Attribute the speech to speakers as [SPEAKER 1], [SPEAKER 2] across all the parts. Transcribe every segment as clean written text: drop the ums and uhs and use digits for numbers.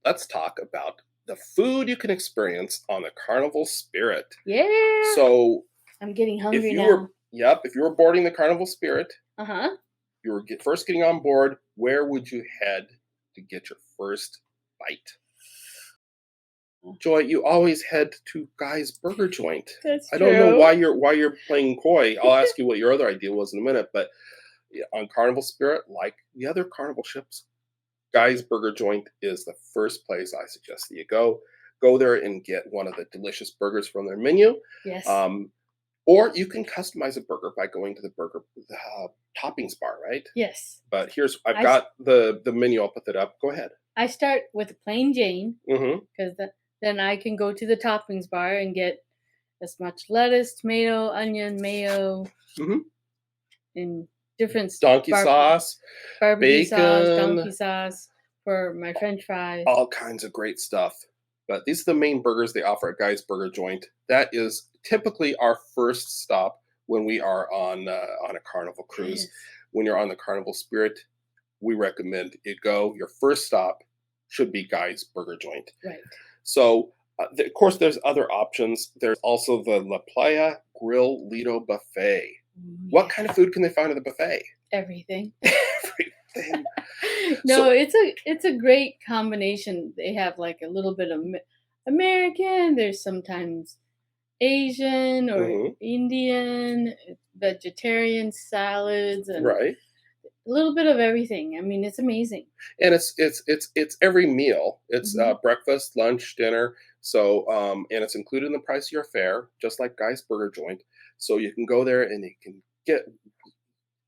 [SPEAKER 1] let's talk about the food you can experience on the Carnival Spirit.
[SPEAKER 2] Yeah.
[SPEAKER 1] So,
[SPEAKER 2] I'm getting
[SPEAKER 1] if
[SPEAKER 2] hungry
[SPEAKER 1] you
[SPEAKER 2] now.
[SPEAKER 1] were, yep, if you were boarding the Carnival Spirit,
[SPEAKER 2] Uh-huh.
[SPEAKER 1] you were first getting on board, where would you head to get your first bite? Joy, you always head to Guy's Burger Joint.
[SPEAKER 2] That's
[SPEAKER 1] I don't know why
[SPEAKER 2] true.
[SPEAKER 1] you're playing coy. I'll ask you what your other idea was in a minute, but yeah, on Carnival Spirit, like the other Carnival ships, Guy's Burger Joint is the first place I suggest that you go. Go there and get one of the delicious burgers from their menu.
[SPEAKER 2] Yes.
[SPEAKER 1] Um, or you can customize a burger by going to the toppings bar, right?
[SPEAKER 2] Yes.
[SPEAKER 1] But I've
[SPEAKER 2] I, s-
[SPEAKER 1] got the menu. I'll put that up. Go ahead.
[SPEAKER 2] I start with a plain Jane
[SPEAKER 1] Mm-hmm.
[SPEAKER 2] because then I can go to the toppings bar and get as much lettuce, tomato, onion, mayo,
[SPEAKER 1] Mm-hmm.
[SPEAKER 2] and different
[SPEAKER 1] Donkey sauce,
[SPEAKER 2] barbecue sauce,
[SPEAKER 1] bacon,
[SPEAKER 2] donkey sauce for my French fries.
[SPEAKER 1] all kinds of great stuff. But these are the main burgers they offer at Guy's Burger Joint. That is typically our first stop when we are on a Carnival cruise.
[SPEAKER 2] Yes.
[SPEAKER 1] When you're on the Carnival Spirit, we recommend you go. Your first stop should be Guy's Burger Joint.
[SPEAKER 2] Right.
[SPEAKER 1] So, of course, there's other options. There's also the La Playa Grill Lido Buffet. What kind of food can they find at the buffet?
[SPEAKER 2] Everything.
[SPEAKER 1] Everything.
[SPEAKER 2] No,
[SPEAKER 1] So,
[SPEAKER 2] it's a great combination. They have like a little bit of American. There's sometimes Asian or
[SPEAKER 1] mhm,
[SPEAKER 2] Indian, vegetarian salads, and
[SPEAKER 1] right.
[SPEAKER 2] a little bit of everything. I mean, it's amazing.
[SPEAKER 1] And it's every meal. It's
[SPEAKER 2] Hmm.
[SPEAKER 1] breakfast, lunch, dinner. So and it's included in the price of your fare, just like Guy's Burger Joint. So you can go there and you can get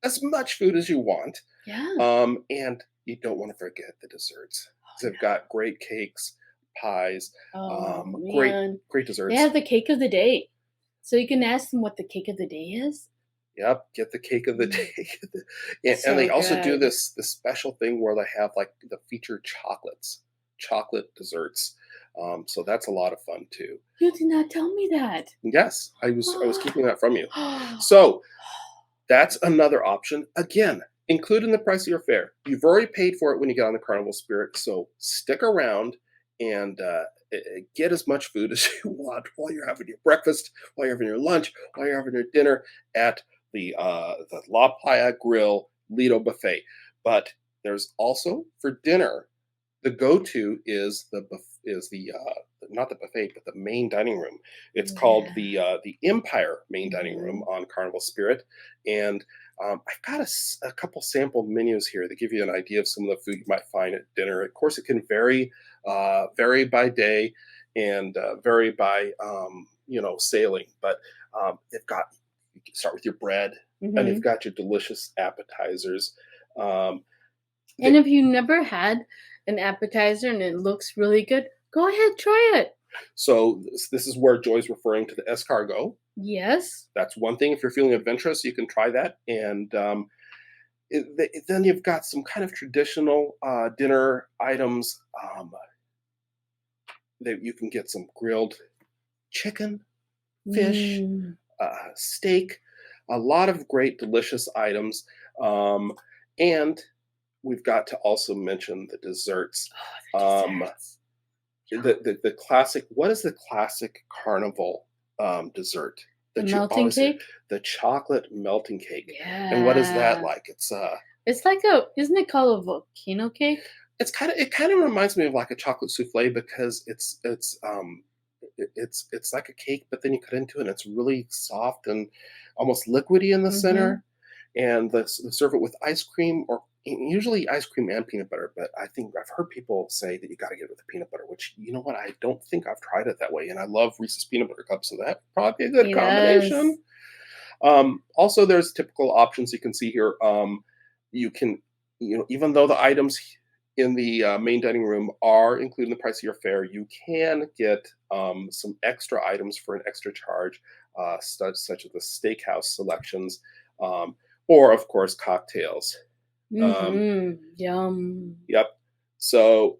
[SPEAKER 1] as much food as you want.
[SPEAKER 2] Yeah.
[SPEAKER 1] And you don't want to forget the desserts.
[SPEAKER 2] Oh,
[SPEAKER 1] They've got great cakes, pies,
[SPEAKER 2] oh
[SPEAKER 1] great
[SPEAKER 2] man.
[SPEAKER 1] great
[SPEAKER 2] They
[SPEAKER 1] desserts.
[SPEAKER 2] have the cake of the day. So you can ask them what the cake of the day is.
[SPEAKER 1] Yep, get the cake of the
[SPEAKER 2] Mm,
[SPEAKER 1] day. And they
[SPEAKER 2] so
[SPEAKER 1] also do
[SPEAKER 2] good.
[SPEAKER 1] this special thing where they have like the featured chocolate desserts. So that's a lot of fun too.
[SPEAKER 2] You did not tell me that.
[SPEAKER 1] Yes, I was keeping that from you. So that's another option. Again, include in the price of your fare. You've already paid for it when you get on the Carnival Spirit, so stick around and get as much food as you want while you're having your breakfast, while you're having your lunch, while you're having your dinner at the La Playa Grill Lido Buffet. But there's also for dinner, the go-to is the not the buffet, but the main dining room. It's called
[SPEAKER 2] Yeah.
[SPEAKER 1] the Empire main dining room
[SPEAKER 2] Mhm.
[SPEAKER 1] on Carnival Spirit, and I've got a couple sample menus here that give you an idea of some of the food you might find at dinner. Of course, it can vary by day and vary by sailing, but they've got you can start with your bread, and you've
[SPEAKER 2] Mhm.
[SPEAKER 1] got your delicious appetizers. Um,
[SPEAKER 2] And
[SPEAKER 1] they,
[SPEAKER 2] if you never had an appetizer and it looks really good, go ahead, try it.
[SPEAKER 1] So this is where Joy's referring to the escargot.
[SPEAKER 2] Yes.
[SPEAKER 1] That's one thing. If you're feeling adventurous, you can try that. And then you've got some kind of traditional dinner items that you can get some grilled chicken, fish,
[SPEAKER 2] Mm,
[SPEAKER 1] steak, a lot of great, delicious items. Um, and we've got to also mention the desserts.
[SPEAKER 2] the
[SPEAKER 1] Um,
[SPEAKER 2] desserts.
[SPEAKER 1] the classic. What is the classic carnival dessert
[SPEAKER 2] The
[SPEAKER 1] that you
[SPEAKER 2] melting
[SPEAKER 1] always hear?
[SPEAKER 2] cake?
[SPEAKER 1] The chocolate melting cake. And what is that
[SPEAKER 2] Yeah.
[SPEAKER 1] like?
[SPEAKER 2] It's like isn't it called a volcano cake?
[SPEAKER 1] It kind of reminds me of like a chocolate souffle because it's like a cake, but then you cut into it and it's really soft and almost liquidy in the
[SPEAKER 2] Mm-hmm.
[SPEAKER 1] center. And they serve it with ice cream or usually ice cream and peanut butter. But I think I've heard people say that you got to get it with the peanut butter, which you know what I don't think I've tried it that way. And I love Reese's peanut butter cups, so that would probably be a good
[SPEAKER 2] Yes.
[SPEAKER 1] combination. Also, there's typical options you can see here. You can, even though the items in the main dining room are included in the price of your fare, you can get some extra items for an extra charge, such as the steakhouse selections, um, or of course cocktails. Um,
[SPEAKER 2] Mm-hmm. Yum.
[SPEAKER 1] yep. So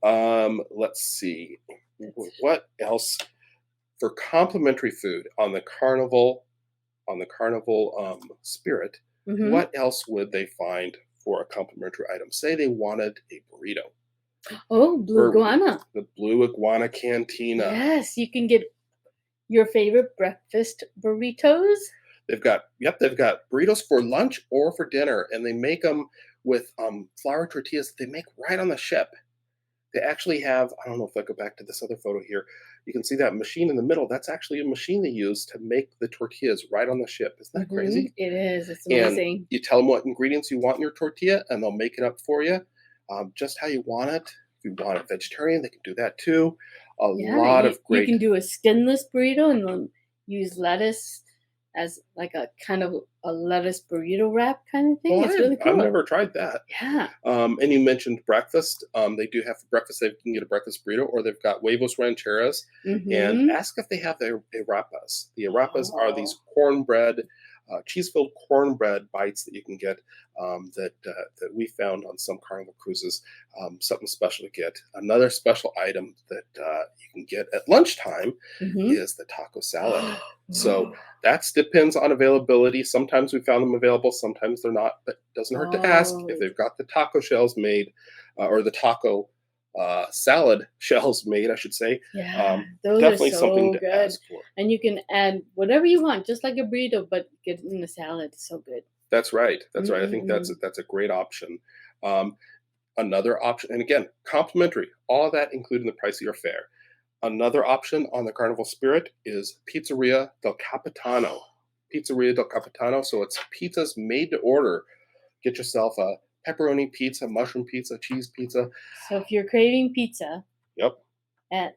[SPEAKER 1] let's see,
[SPEAKER 2] That's,
[SPEAKER 1] what else for complimentary food on the Carnival Spirit,
[SPEAKER 2] mm-hmm.
[SPEAKER 1] what else would they find for a complimentary item? Say they wanted a burrito.
[SPEAKER 2] Oh, blue
[SPEAKER 1] Or
[SPEAKER 2] iguana.
[SPEAKER 1] the Blue Iguana Cantina.
[SPEAKER 2] Yes, you can get your favorite breakfast burritos.
[SPEAKER 1] They've got burritos for lunch or for dinner, and they make them with flour tortillas that they make right on the ship. They actually have, I don't know if I go back to this other photo here, you can see that machine in the middle. That's actually a machine they use to make the tortillas right on the ship. Isn't that crazy?
[SPEAKER 2] It is. It's
[SPEAKER 1] And
[SPEAKER 2] amazing.
[SPEAKER 1] you tell them what ingredients you want in your tortilla, and they'll make it up for you just how you want it. If you want it vegetarian, they can do that too. A
[SPEAKER 2] Yeah,
[SPEAKER 1] lot of
[SPEAKER 2] you
[SPEAKER 1] great.
[SPEAKER 2] can do a skinless burrito and then use lettuce as like a kind of a lettuce burrito wrap kind of thing.
[SPEAKER 1] Well,
[SPEAKER 2] It's really
[SPEAKER 1] I've
[SPEAKER 2] cool.
[SPEAKER 1] never tried that.
[SPEAKER 2] Yeah.
[SPEAKER 1] And you mentioned breakfast. They do have for breakfast. They can get a breakfast burrito, or they've got huevos rancheras. And
[SPEAKER 2] Mm-hmm.
[SPEAKER 1] ask if they have the arepas. The arepas are
[SPEAKER 2] Oh,
[SPEAKER 1] these cornbread, cheese-filled cornbread bites that you can get that we found on some Carnival cruises. Something special to get. Another special item that you can get at lunchtime
[SPEAKER 2] mm-hmm.
[SPEAKER 1] is the taco salad. So that depends on availability. Sometimes we found them available, sometimes they're not. But it doesn't hurt to ask if
[SPEAKER 2] Oh,
[SPEAKER 1] they've got the taco shells made, or the taco salad shells made, I should say.
[SPEAKER 2] yeah. Those are
[SPEAKER 1] Definitely something
[SPEAKER 2] so
[SPEAKER 1] to
[SPEAKER 2] good.
[SPEAKER 1] ask for.
[SPEAKER 2] And you can add whatever you want, just like a burrito, but get it in the salad. It's so good.
[SPEAKER 1] That's right. That's right. I think
[SPEAKER 2] Mm-mm-mm.
[SPEAKER 1] that's a great option. Um, Another option, and again, complimentary. All of that included in the price of your fare. Another option on the Carnival Spirit is Pizzeria del Capitano. Pizzeria del Capitano. So it's pizzas made to order. Get yourself a pepperoni pizza, mushroom pizza, cheese pizza.
[SPEAKER 2] So if you're craving pizza
[SPEAKER 1] Yep.
[SPEAKER 2] at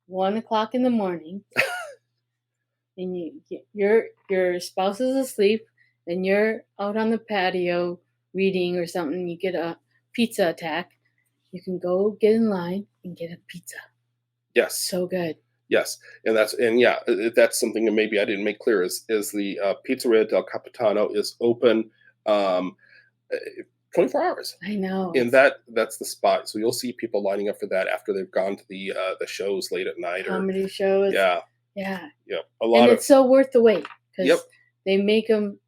[SPEAKER 2] 1 o'clock in the morning, and your spouse is asleep, and you're out on the patio reading or something, you get a pizza attack. You can go get in line and get a pizza.
[SPEAKER 1] Yes.
[SPEAKER 2] So good.
[SPEAKER 1] Yes, that's something that maybe I didn't make clear is the Pizzeria del Capitano is open um, 24 hours.
[SPEAKER 2] I know.
[SPEAKER 1] And that's the spot. So you'll see people lining up for that after they've gone to the shows late at night or
[SPEAKER 2] Comedy shows.
[SPEAKER 1] yeah,
[SPEAKER 2] Yeah.
[SPEAKER 1] yeah,
[SPEAKER 2] And it's so worth the wait because
[SPEAKER 1] Yep.
[SPEAKER 2] they make them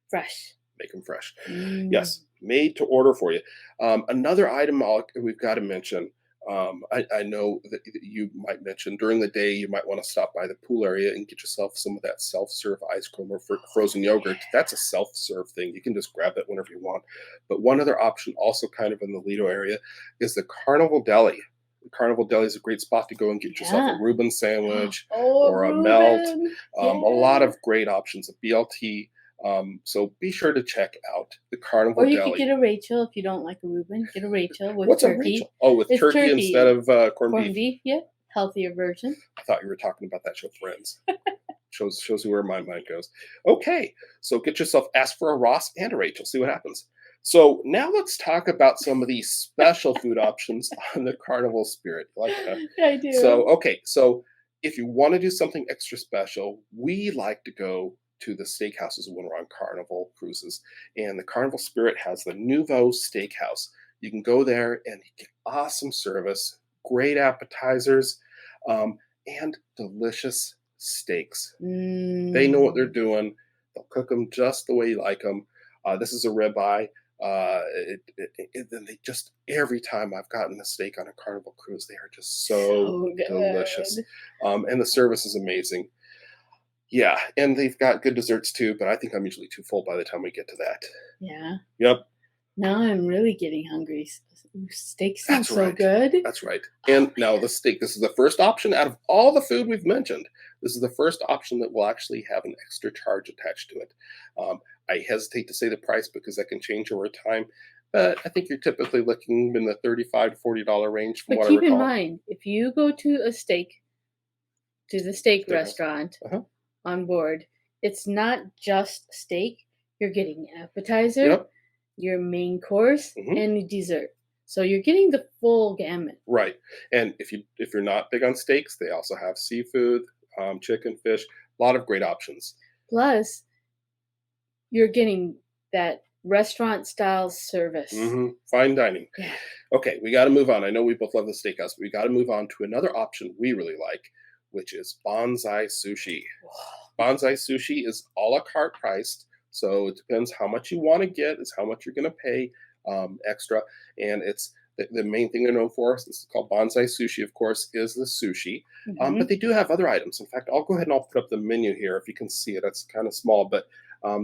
[SPEAKER 2] fresh.
[SPEAKER 1] Make them fresh.
[SPEAKER 2] Mm.
[SPEAKER 1] Yes, made to order for you. Another item we've got to mention. I know that you might mention during the day you might want to stop by the pool area and get yourself some of that self-serve ice cream or frozen yogurt. That's a self-serve thing. You can just grab that whenever you want. But one other option, also kind of in the Lido area, is the Carnival Deli. The Carnival Deli is a great spot to go and get yourself a Reuben sandwich or a melt. A lot of great options, a BLT. So be sure to check out the Carnival
[SPEAKER 2] Or you
[SPEAKER 1] Deli.
[SPEAKER 2] could get a Rachel if you don't like a Reuben. Get a Rachel with
[SPEAKER 1] What's
[SPEAKER 2] turkey.
[SPEAKER 1] a Rachel? Oh, with turkey instead of corned beef.
[SPEAKER 2] Yeah, healthier version.
[SPEAKER 1] I thought you were talking about that show Friends. shows you where my mind goes. Okay, so get yourself, ask for a Ross and a Rachel. See what happens. So now let's talk about some of these special food options on the Carnival Spirit. You like that?
[SPEAKER 2] I do.
[SPEAKER 1] So if you want to do something extra special, we like to go to the steakhouses when we're on Carnival cruises. And the Carnival Spirit has the Nouveau Steakhouse. You can go there and get awesome service, great appetizers, and delicious steaks. They know what they're doing. They'll cook them just the way you like them. This is a ribeye. They just every time I've gotten a steak on a Carnival cruise, they are just so delicious, and the service is amazing. Yeah, and they've got good desserts too, but I think I'm usually too full by the time we get to that.
[SPEAKER 2] Yeah.
[SPEAKER 1] Yep.
[SPEAKER 2] Now I'm really getting hungry. Steak sounds
[SPEAKER 1] That's right.
[SPEAKER 2] so good.
[SPEAKER 1] That's right. And now the steak. This is the first option out of all the food we've mentioned. This is the first option that will actually have an extra charge attached to it. I hesitate to say the price because that can change over time, but I think you're typically looking in the $35 to $40 range from
[SPEAKER 2] But
[SPEAKER 1] what I
[SPEAKER 2] keep
[SPEAKER 1] recall.
[SPEAKER 2] in mind, if you go to the steak restaurant on board, it's not just steak. You're getting appetizer, your main course, and dessert. So you're getting the full gamut.
[SPEAKER 1] Right. And if you're not big on steaks, they also have seafood, chicken, fish, a lot of great options.
[SPEAKER 2] Plus, you're getting that restaurant style service.
[SPEAKER 1] Fine dining.
[SPEAKER 2] Yeah.
[SPEAKER 1] Okay, we got to move on. I know we both love the steakhouse, but we got to move on to another option we really like, which is Bonsai Sushi. Bonsai Sushi is a la carte priced, so it depends how much you want to get, is how much you're going to pay extra, and it's The main thing they're known for, this is called Bonsai Sushi, of course, is the sushi.
[SPEAKER 2] Hmm.
[SPEAKER 1] But they do have other items. In fact, I'll go ahead and I'll put up the menu here if you can see it. It's kind of small, but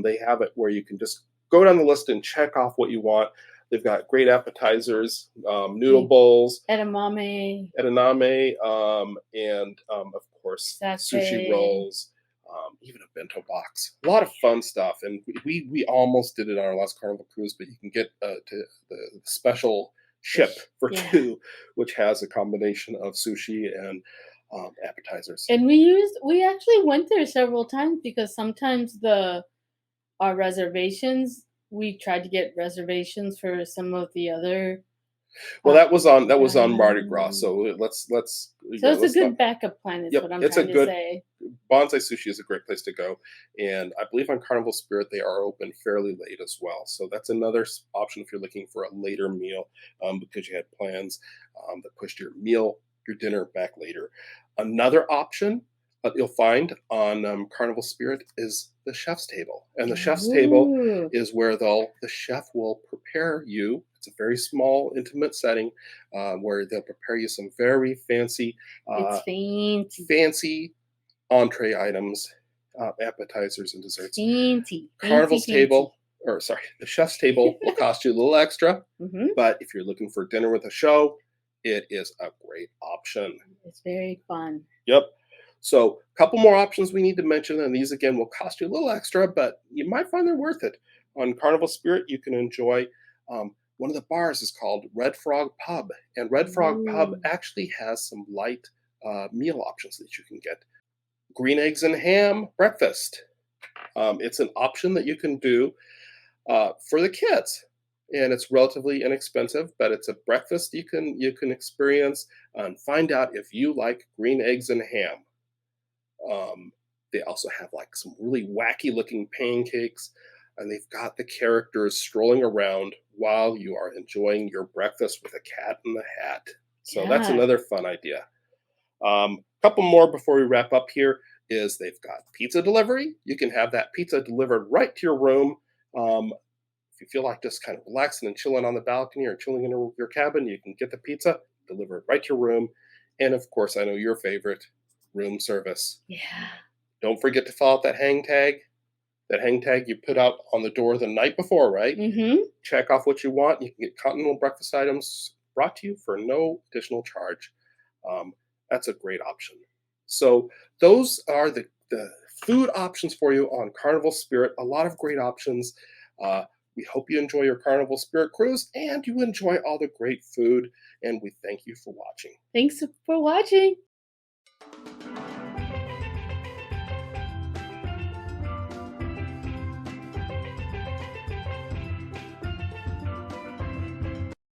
[SPEAKER 1] they have it where you can just go down the list and check off what you want. They've got great appetizers, noodle bowls,
[SPEAKER 2] Edamame,
[SPEAKER 1] and of course sushi
[SPEAKER 2] satay.
[SPEAKER 1] rolls, even a bento box. A lot of fun stuff, and we almost did it on our last Carnival cruise, but you can get to the special ship for
[SPEAKER 2] Yeah.
[SPEAKER 1] two, which has a combination of sushi and appetizers.
[SPEAKER 2] And we actually went there several times because sometimes our reservations, we tried to get reservations for some of the other
[SPEAKER 1] Well, that was on Mardi Gras,
[SPEAKER 2] um,
[SPEAKER 1] so let's
[SPEAKER 2] so it's a
[SPEAKER 1] let's not.
[SPEAKER 2] good backup plan is
[SPEAKER 1] Yep,
[SPEAKER 2] what I'm
[SPEAKER 1] it's a
[SPEAKER 2] trying to
[SPEAKER 1] good
[SPEAKER 2] say.
[SPEAKER 1] Bonsai Sushi is a great place to go, and I believe on Carnival Spirit they are open fairly late as well. So that's another option if you're looking for a later meal, because you had plans that pushed your dinner back later. Another option that you'll find on Carnival Spirit is the chef's table, and the chef's table
[SPEAKER 2] Ooh,
[SPEAKER 1] is where the chef will prepare you. It's a very small, intimate setting where they'll prepare you some very
[SPEAKER 2] it's
[SPEAKER 1] uh,
[SPEAKER 2] fancy.
[SPEAKER 1] fancy entree items, appetizers, and desserts.
[SPEAKER 2] Fancy. Fancy,
[SPEAKER 1] Carnival's
[SPEAKER 2] fancy.
[SPEAKER 1] table, or sorry, the chef's table will cost you a little extra,
[SPEAKER 2] Hmm.
[SPEAKER 1] but if you're looking for dinner with a show, it is a great option.
[SPEAKER 2] It's very fun.
[SPEAKER 1] Yep. So, a couple more options we need to mention, and these again will cost you a little extra, but you might find they're worth it. On Carnival Spirit, you can enjoy one of the bars is called Red Frog Pub, and Red Frog Pub
[SPEAKER 2] Ooh.
[SPEAKER 1] actually has some light meal options that you can get. Green eggs and ham breakfast. It's an option that you can do for the kids, and it's relatively inexpensive. But it's a breakfast you can experience and find out if you like green eggs and ham. They also have like some really wacky looking pancakes, and they've got the characters strolling around while you are enjoying your breakfast with a cat in the hat. So that's
[SPEAKER 2] Yeah.
[SPEAKER 1] another fun idea. Couple more before we wrap up here is they've got pizza delivery. You can have that pizza delivered right to your room. If you feel like just kind of relaxing and chilling on the balcony or chilling in your cabin, you can get the pizza delivered right to your room. And of course, I know your favorite, room service.
[SPEAKER 2] Yeah.
[SPEAKER 1] Don't forget to fill out that hang tag. That hang tag you put out on the door the night before, right?
[SPEAKER 2] Mm-hmm.
[SPEAKER 1] Check off what you want. You can get continental breakfast items brought to you for no additional charge. Um, that's a great option. So those are the food options for you on Carnival Spirit. A lot of great options. We hope you enjoy your Carnival Spirit cruise and you enjoy all the great food. And we thank you for watching.
[SPEAKER 2] Thanks for watching.